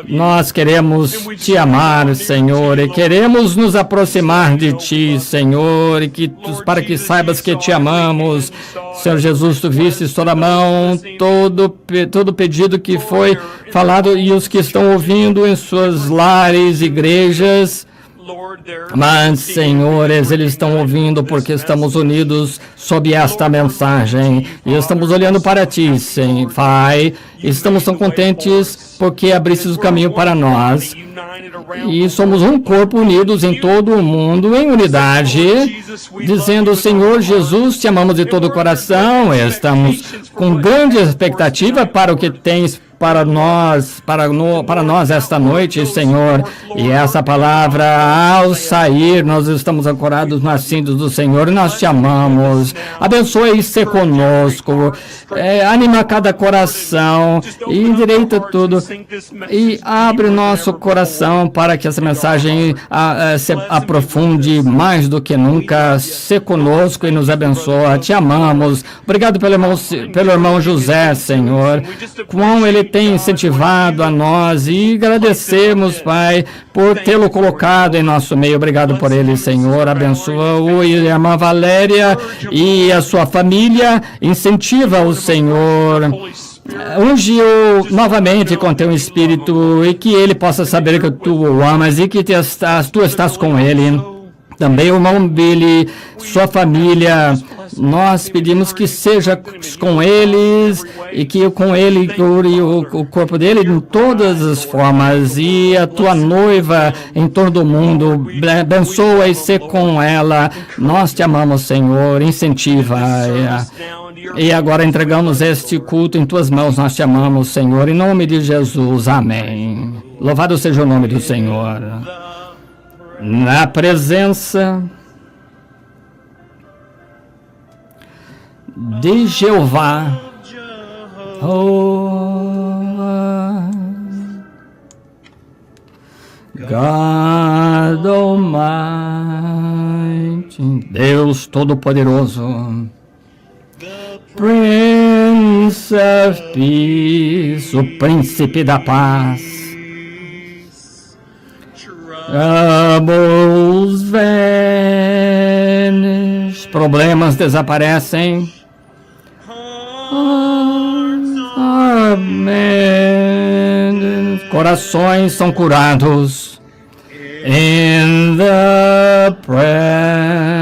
nós queremos Te amar, Senhor, e queremos nos aproximar de Ti, Senhor, e para que saibas que Te amamos. Senhor Jesus, Tu vistes toda a mão, todo pedido que foi falado e os que estão ouvindo em suas lares, igrejas. Mas, senhores, eles estão ouvindo porque estamos unidos sob esta mensagem. E estamos olhando para Ti, Pai. Estamos tão contentes porque abriste o caminho para nós. E somos um corpo unidos em todo o mundo, em unidade, dizendo, Senhor Jesus, Te amamos de todo o coração. Estamos com grande expectativa para o que Tens para nós esta noite, Senhor. E essa palavra, ao sair, nós estamos ancorados nas cintas do Senhor e nós Te amamos. Abençoe e ser conosco. Anima cada coração e endireita tudo. E abre nosso coração para que essa mensagem se aprofunde mais do que nunca. Ser conosco e nos abençoa. Te amamos. Obrigado pelo irmão José, Senhor. Quão ele tem incentivado a nós e agradecemos, Pai, por tê-lo colocado em nosso meio. Obrigado por ele, Senhor. Abençoa-o e a irmã Valéria e a sua família. Incentiva-o, Senhor. Unge-o novamente com Teu Espírito e que ele possa saber que Tu o amas e que Tu estás com ele. Também o irmão Billy, sua família, nós pedimos que seja com eles e que com ele cure o corpo dele em todas as formas. E a Tua noiva em todo o mundo, abençoa e ser com ela. Nós Te amamos, Senhor, incentiva. E agora entregamos este culto em Tuas mãos, nós Te amamos, Senhor, em nome de Jesus, amém. Louvado seja o nome do Senhor. Na presença de Jeová, God Almighty, Deus Todo-Poderoso, Prince of Peace, o Príncipe da Paz. Troubles vanish, problemas desaparecem. Corações são curados. In the presence,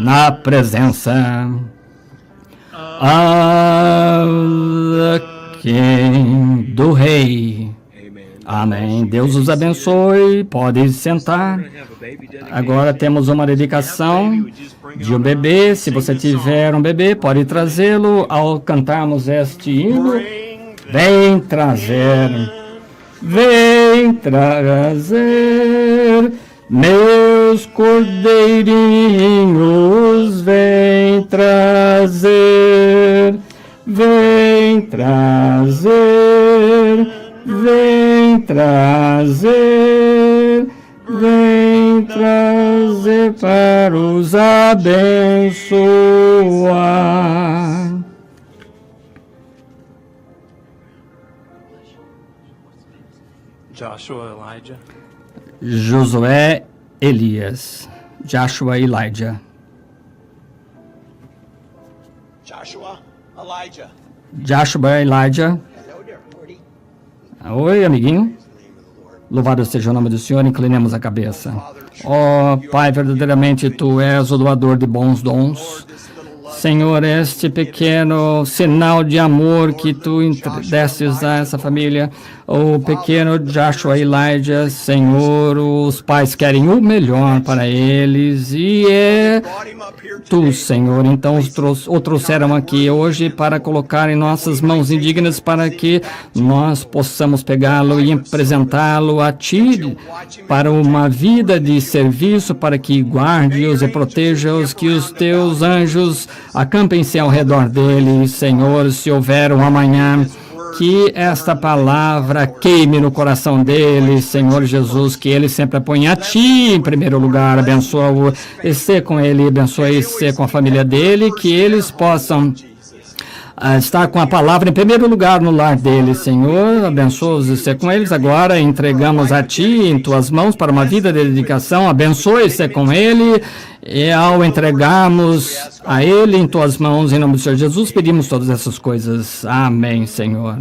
na presença of the King, do Rei. Amém. Deus os abençoe. Pode sentar. Agora temos uma dedicação de um bebê. Se você tiver um bebê, pode trazê-lo ao cantarmos este hino. Vem trazer, meus cordeirinhos, vem trazer, vem trazer. Vem trazer para os abençoar. Josué, Elias. Joshua, Elijah. Joshua, Elijah. Oi, amiguinho. Louvado seja o nome do Senhor, inclinemos a cabeça. Ó Pai, verdadeiramente Tu és o doador de bons dons. Senhor, este pequeno sinal de amor que Tu destes a essa família, o pequeno Joshua e Elijah, Senhor, os pais querem o melhor para eles e é Tu, Senhor, então o trouxeram aqui hoje para colocar em nossas mãos indignas para que nós possamos pegá-lo e apresentá-lo a Ti para uma vida de serviço, para que guarde-os e proteja-os, que os Teus anjos acampem-se ao redor dele, Senhor. Se houver um amanhã que esta palavra queime no coração dele, Senhor Jesus, que ele sempre ponha a Ti em primeiro lugar. Abençoa-o e ser com ele, abençoa e ser com a família dele, que eles possam estar com a palavra em primeiro lugar no lar deles, Senhor. Abençoa-os e ser com eles. Agora entregamos a Ti em Tuas mãos para uma vida de dedicação. Abençoe e ser com ele. E ao entregarmos a ele em Tuas mãos, em nome do Senhor Jesus, pedimos todas essas coisas. Amém, Senhor.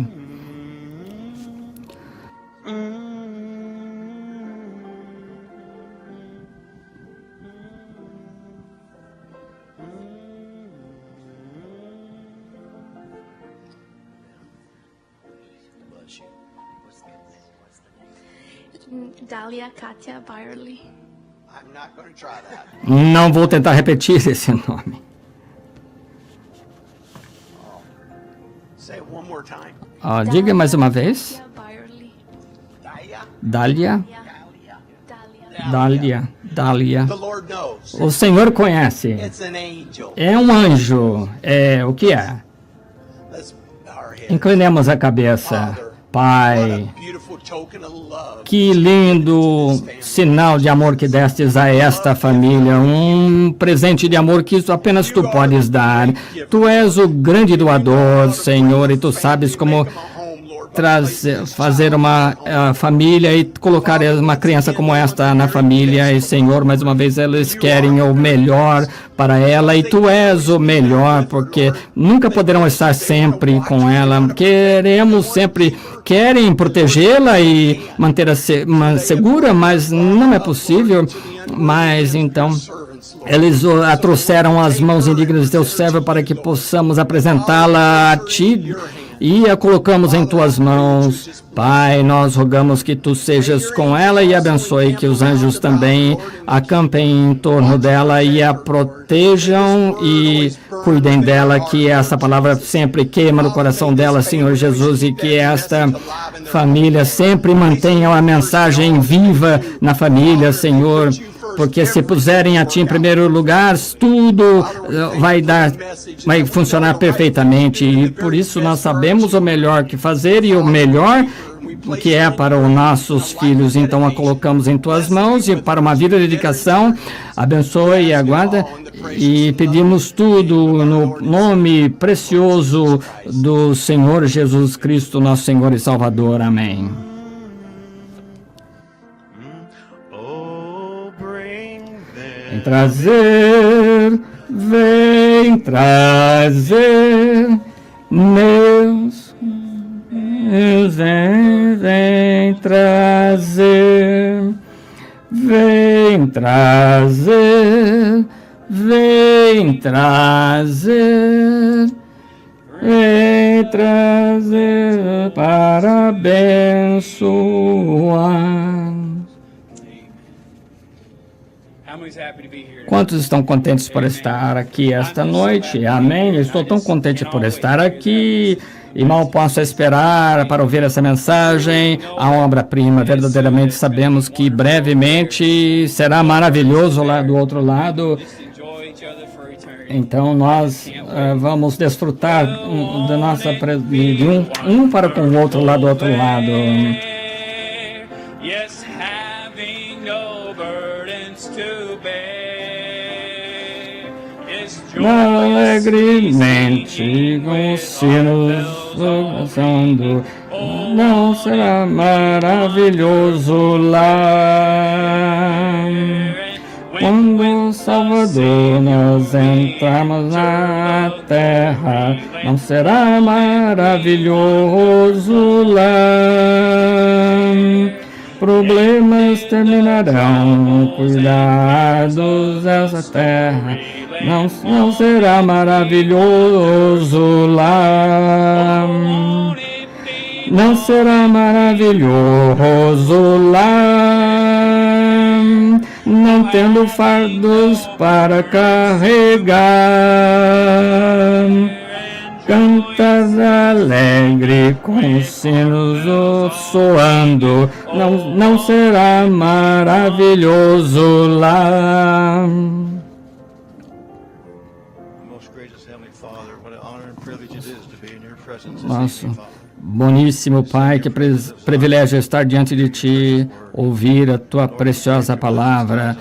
Dália Katia Byerly. Não vou tentar repetir esse nome. Diga mais uma vez. Dália. O Senhor conhece. É um anjo. O que é? Inclinemos a cabeça. Pai, que lindo sinal de amor que destes a esta família, um presente de amor que apenas Tu podes dar. Tu és o grande doador, Senhor, e Tu sabes como fazer uma família e colocar uma criança como esta na família. E, Senhor, mais uma vez, eles querem o melhor para ela e Tu és o melhor, porque nunca poderão estar sempre com ela. Querem protegê-la e mantê-la segura, mas não é possível. Mas, então, eles a trouxeram às mãos indignas de Teu servo para que possamos apresentá-la a Ti e a colocamos em Tuas mãos. Pai, nós rogamos que Tu sejas com ela e abençoe, que os anjos também acampem em torno dela e a protejam e cuidem dela, que essa palavra sempre queima no coração dela, Senhor Jesus, e que esta família sempre mantenha a mensagem viva na família, Senhor. Porque se puserem a Ti em primeiro lugar, tudo vai funcionar perfeitamente. E por isso nós sabemos o melhor que fazer e o melhor que é para os nossos filhos. Então a colocamos em Tuas mãos e para uma vida de dedicação, abençoe e aguarda. E pedimos tudo no nome precioso do Senhor Jesus Cristo, nosso Senhor e Salvador. Amém. Vem trazer, meus, vem trazer, vem trazer, vem trazer, vem trazer para abençoar. Quantos estão contentes por estar aqui esta noite? Amém. Eu estou tão contente por estar aqui e mal posso esperar para ouvir essa mensagem. A obra-prima, verdadeiramente sabemos que brevemente será maravilhoso lá do outro lado. Então nós vamos desfrutar da nossa de um para com o outro lá do outro lado. Alegremente com os sinos tocando, não será maravilhoso lá? Quando o Salvador nós entrarmos na terra, não será maravilhoso lá? Problemas terminarão, cuidados dessa terra, não será maravilhoso lá? Não será maravilhoso lá? Não tendo fardos para carregar, cantas alegre com sinos soando, não será maravilhoso lá? Nosso Boníssimo Pai, que privilégio estar diante de Ti, ouvir a Tua preciosa palavra.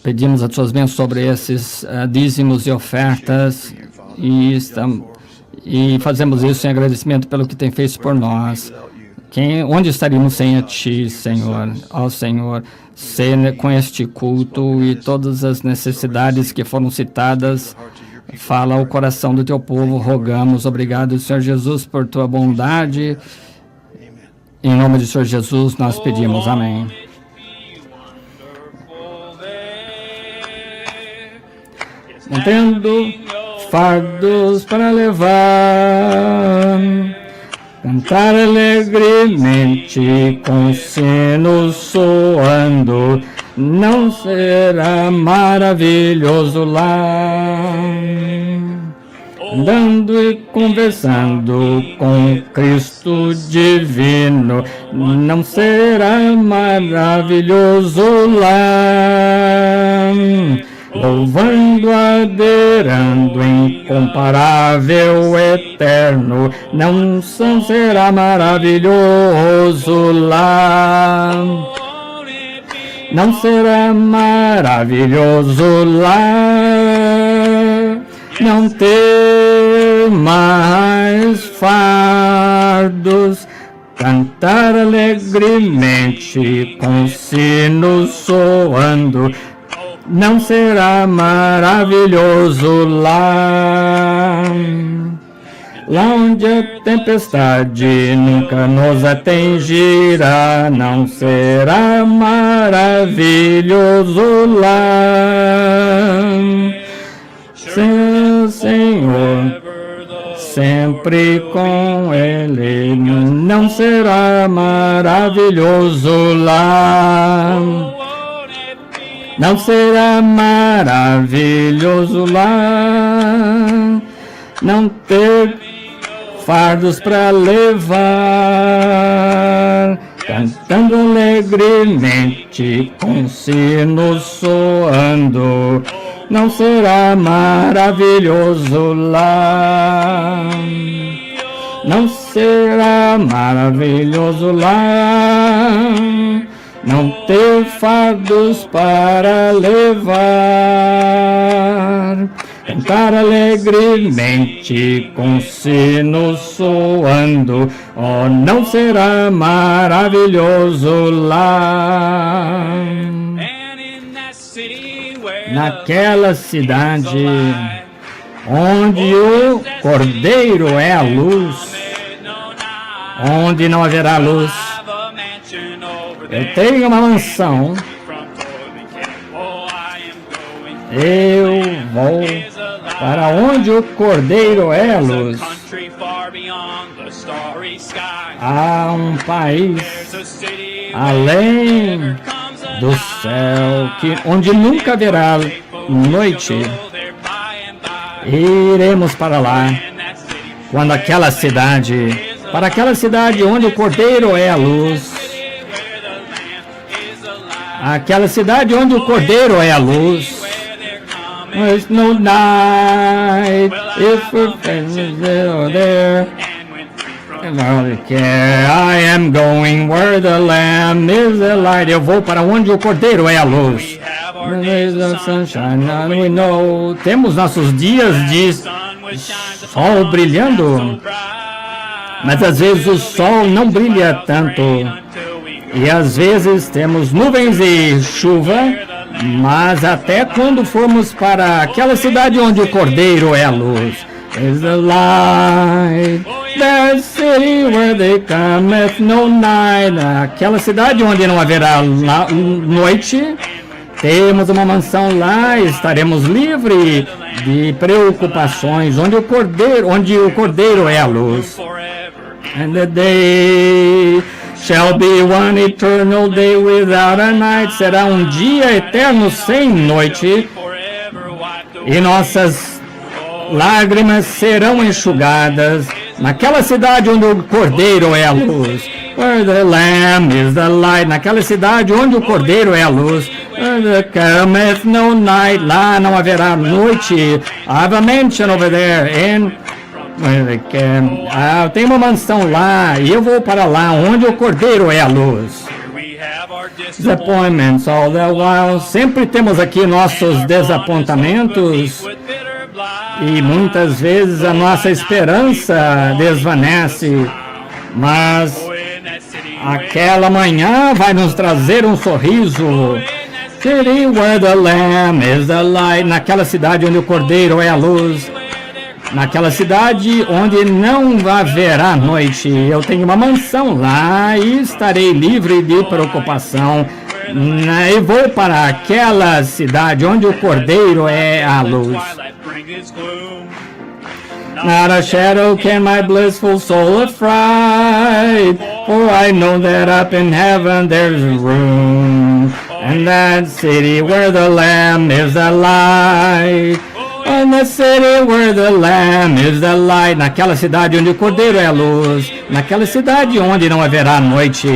Pedimos as Tuas bênçãos sobre esses dízimos e ofertas e fazemos isso em agradecimento pelo que tem feito por nós. Onde estaríamos sem a Ti, Senhor? Ó Senhor, com este culto e todas as necessidades que foram citadas, fala ao coração do Teu povo, rogamos. Obrigado, Senhor Jesus, por Tua bondade. Em nome do Senhor Jesus, nós pedimos. Amém. Tendo fardos para levar, cantar alegremente com sinos soando, não será maravilhoso lá? Andando e conversando com Cristo divino, não será maravilhoso lá? Louvando, adorando, incomparável, eterno, não será maravilhoso lá? Não será maravilhoso lá? Não ter mais fardos, cantar alegremente com sinos soando, não será maravilhoso lá? Lá onde a tempestade nunca nos atingirá, não será maravilhoso lá? Seu Senhor, sempre com Ele, não será maravilhoso lá? Não será maravilhoso lá? Não ter fardos para levar, cantando alegremente com sinos soando, não será maravilhoso lá? Não será maravilhoso lá? Não ter fardos para levar, cantar alegremente com sinos soando, oh, não será maravilhoso lá? Naquela cidade onde o Cordeiro é a luz, onde não haverá luz, eu tenho uma mansão, eu vou para onde o Cordeiro é a luz. Há um país além do céu, onde nunca haverá noite. Iremos para lá, quando para aquela cidade onde o Cordeiro é a luz. Aquela cidade onde o Cordeiro é a luz. There's no night if we're there. I am going where the Lamb is the light. Eu vou para onde o Cordeiro é a luz. We know. Temos nossos dias de sol brilhando, mas às vezes o sol não brilha tanto. E às vezes temos nuvens e chuva, mas até quando formos para aquela cidade onde o Cordeiro é a luz. Is the light, that city where they cometh no night. Aquela cidade onde não haverá noite. Temos uma mansão lá, estaremos livres de preocupações, onde o Cordeiro é a luz. And the day shall be one eternal day without a night. Será um dia eterno sem noite, e nossas lágrimas serão enxugadas naquela cidade onde o Cordeiro é a luz. Where the Lamb is the light. Naquela cidade onde o Cordeiro é a luz. There cometh no night. Lá não haverá noite. I have a mansion over there. And Eu tenho uma mansão lá e eu vou para lá onde o cordeiro é a luz. Disappointments all the while. Sempre temos aqui nossos desapontamentos e muitas vezes a nossa esperança desvanece, mas aquela manhã vai nos trazer um sorriso. City where the lamb is the light. Naquela cidade onde o cordeiro é a luz. Naquela cidade onde não haverá noite. Eu tenho uma mansão lá e estarei livre de preocupação. E vou para aquela cidade onde o cordeiro é a luz. Not a shadow can my blissful soul affright, for I know that up in heaven there's room, and that city where the Lamb is the light. In the city where the Lamb is the light. Naquela cidade onde o cordeiro é a luz. Naquela cidade onde não haverá noite.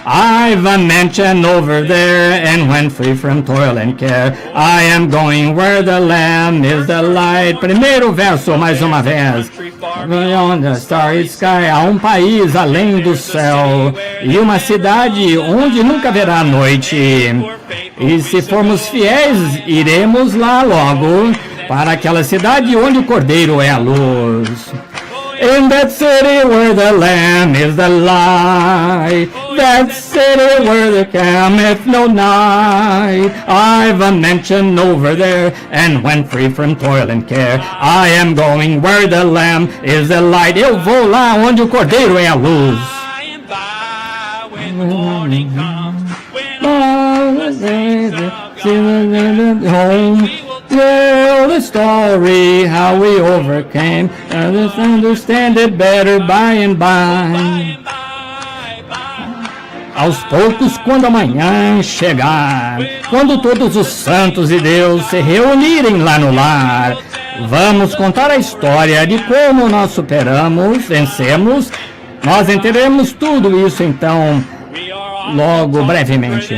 I've a mansion over there, and when free from toil and care, I am going where the Lamb is the light. Primeiro verso, mais uma vez. Beyond the starry sky. Há um país além do céu e uma cidade onde nunca haverá noite. E se formos fiéis, iremos lá logo para aquela cidade onde o cordeiro é a luz. In that city where the Lamb is the light, that city where there cometh no night, I've a mansion over there, and when free from toil and care, I am going where the Lamb is the light. Eu vou lá onde o cordeiro é a luz. Home. Well, the story how we overcame, and let's understand it better by and by. Aos poucos, quando amanhã chegar, quando todos os santos e Deus se reunirem lá no lar, vamos contar a história de como nós superamos, vencemos. Nós entenderemos tudo isso então, logo brevemente.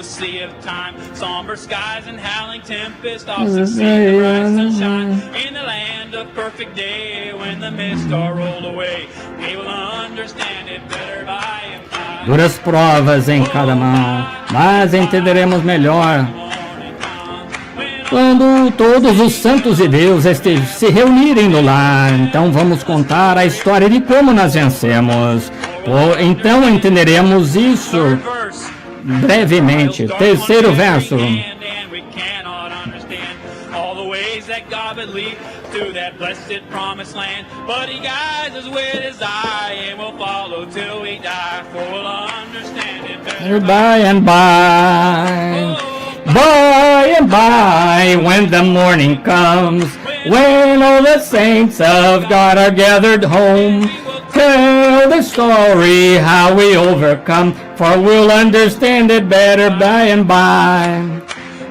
Sea of time, somber skies and howling tempest, off the sea of rise and shine, in the land of perfect day, when the mists are rolled away, we will understand it better by and by. Duras provas em cada mão, mas entenderemos melhor quando todos os santos e Deus se reunirem no lar. Então vamos contar a história de como nós vencemos. Então entenderemos isso brevemente. Terceiro verso. By and by, when the morning comes, when all the saints of God are gathered home, tell the story how we overcome, for we'll understand it better by and by.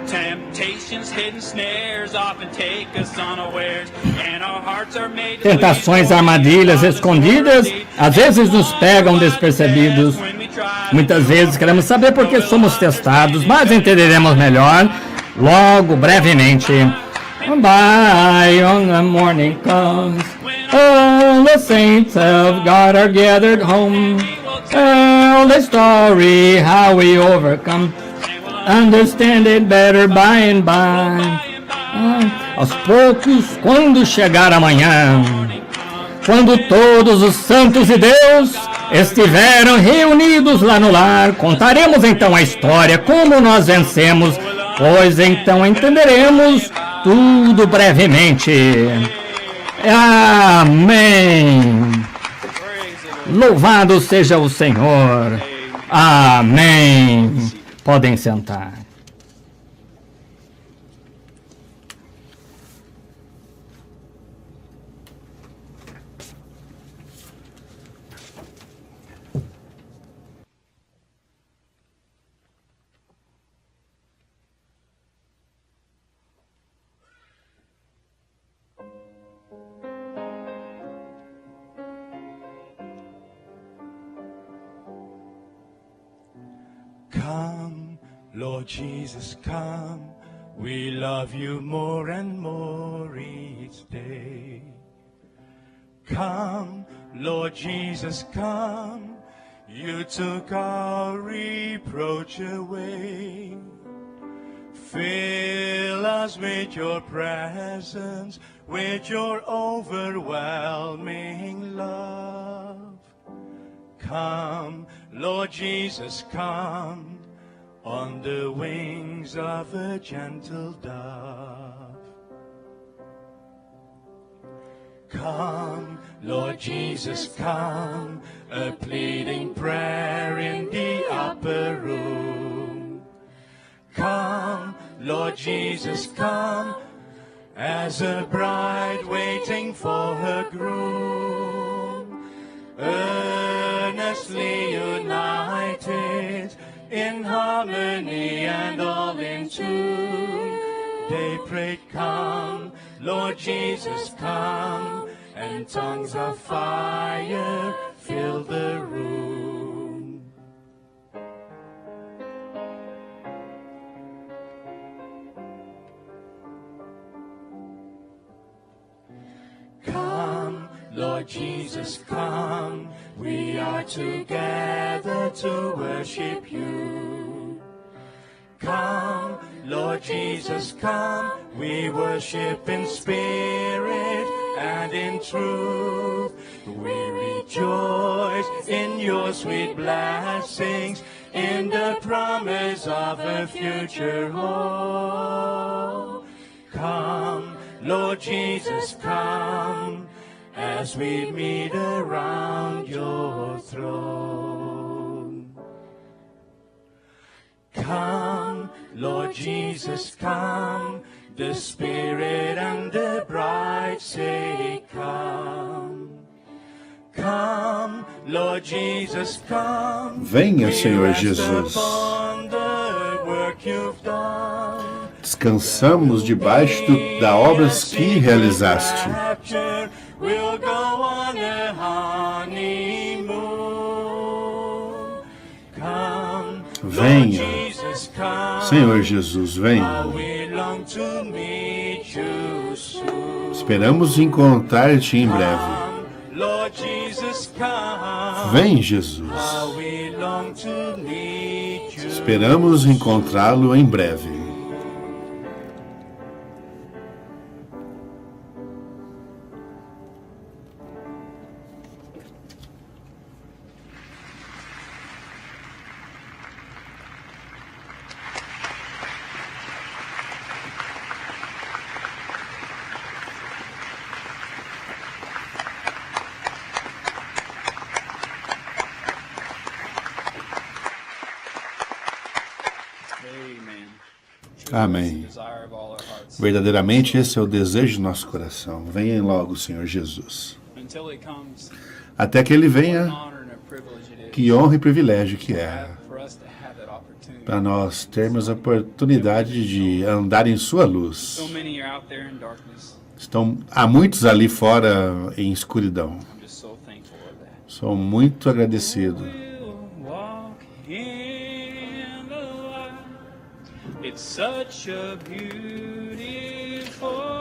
Temptations, hidden snares often take us unawares, and our hearts are made. Tentações, armadilhas escondidas, às vezes nos pegam despercebidos. Muitas vezes queremos saber por que somos testados, mas entenderemos melhor logo brevemente. By on the morning comes, all the saints of God are gathered home. Tell the story how we overcome, understand it better by and by. Aos poucos, quando chegar amanhã, quando todos os santos e Deus estiveram reunidos lá no lar, contaremos então a história, como nós vencemos, pois então entenderemos tudo brevemente. Amém. Louvado seja o Senhor. Amém. Podem sentar. Come, Lord Jesus, come. We love you more and more each day. Come, Lord Jesus, come. You took our reproach away. Fill us with your presence, with your overwhelming love. Come, Lord Jesus, come, on the wings of a gentle dove. Come, Lord Jesus, come, a pleading prayer in the upper room. Come, Lord Jesus, come, as a bride waiting for her groom. Earnestly united in harmony and all in tune, they prayed, come, Lord Jesus, come, and tongues of fire fill the room. Come, Lord Jesus, come, we are together to worship you. Come, Lord Jesus, come, we worship in spirit and in truth. We rejoice in your sweet blessings, in the promise of a future hope. Come, Lord Jesus, come, as we meet around your throne. Come, Lord Jesus, come, the Spirit and the bride say, come. Come, Lord Jesus, come. Venha, Senhor Jesus. Descansamos debaixo da obra que realizaste. Venha, Senhor Jesus, venha. Esperamos encontrar-te em breve. Vem, Jesus. Esperamos encontrá-lo em breve. Amém. Verdadeiramente esse é o desejo do nosso coração. Venha logo, Senhor Jesus. Até que Ele venha, que honra e privilégio que é para nós termos a oportunidade de andar em sua luz. Há muitos ali fora em escuridão. Sou muito agradecido.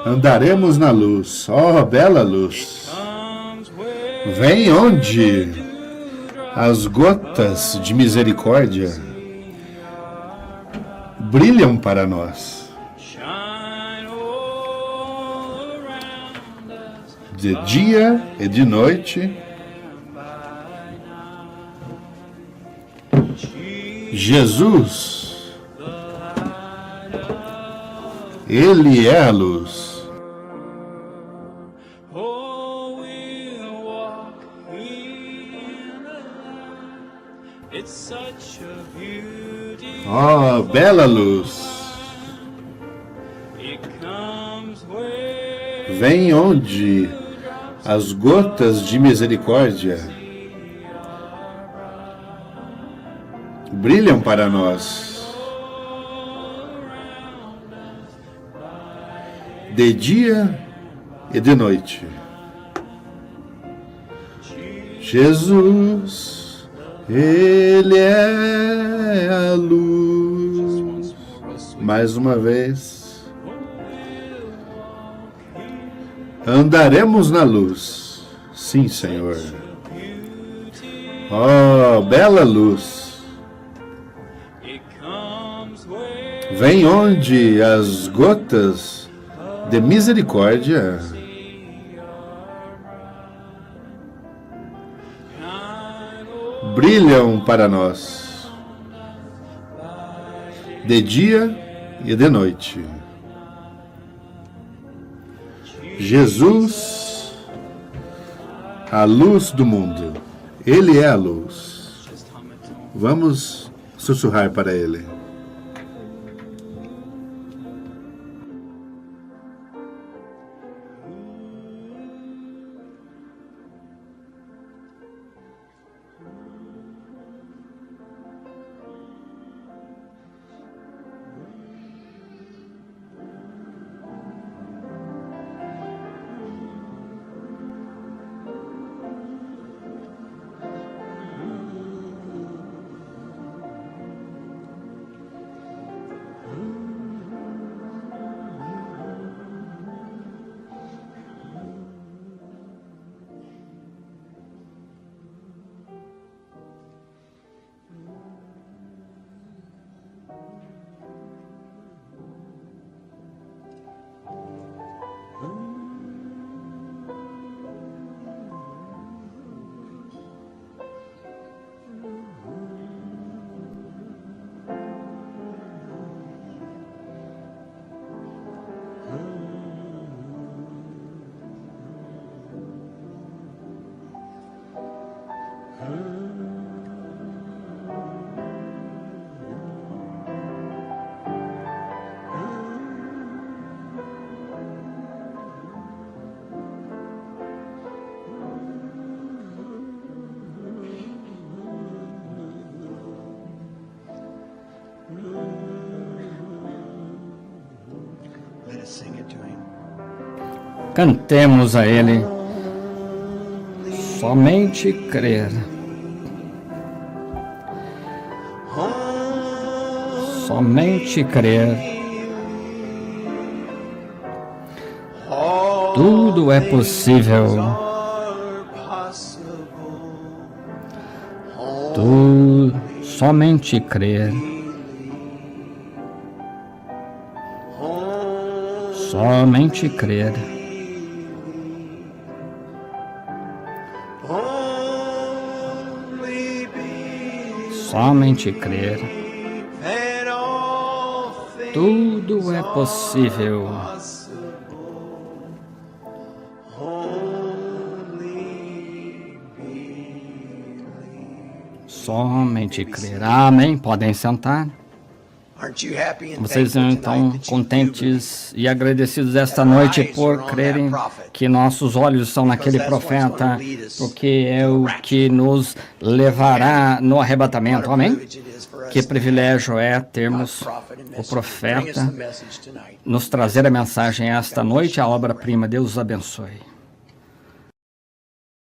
Andaremos na luz, ó bela luz. Vem onde as gotas de misericórdia brilham para nós. De dia e de noite, Jesus, Ele é a luz. Oh, bela luz. Vem onde as gotas de misericórdia brilham para nós. De dia e de noite. Jesus, Ele é a luz. Mais uma vez. Andaremos na luz, Sim, Senhor. Oh, bela luz. Vem onde as gotas de misericórdia brilham para nós, de dia e de noite. Jesus, a luz do mundo. Ele é a luz. Vamos sussurrar para Ele. Cantemos a Ele. Somente crer. Somente crer. Tudo é possível. Somente crer. Somente crer. Somente crer. Tudo é possível. Somente crer. Amém. Podem sentar. Vocês estão contentes e agradecidos esta noite por crerem que nossos olhos estão naquele profeta, porque é o que nos levará no arrebatamento. Amém? Que privilégio é termos o profeta nos trazer a mensagem esta noite, a obra-prima. Deus os abençoe.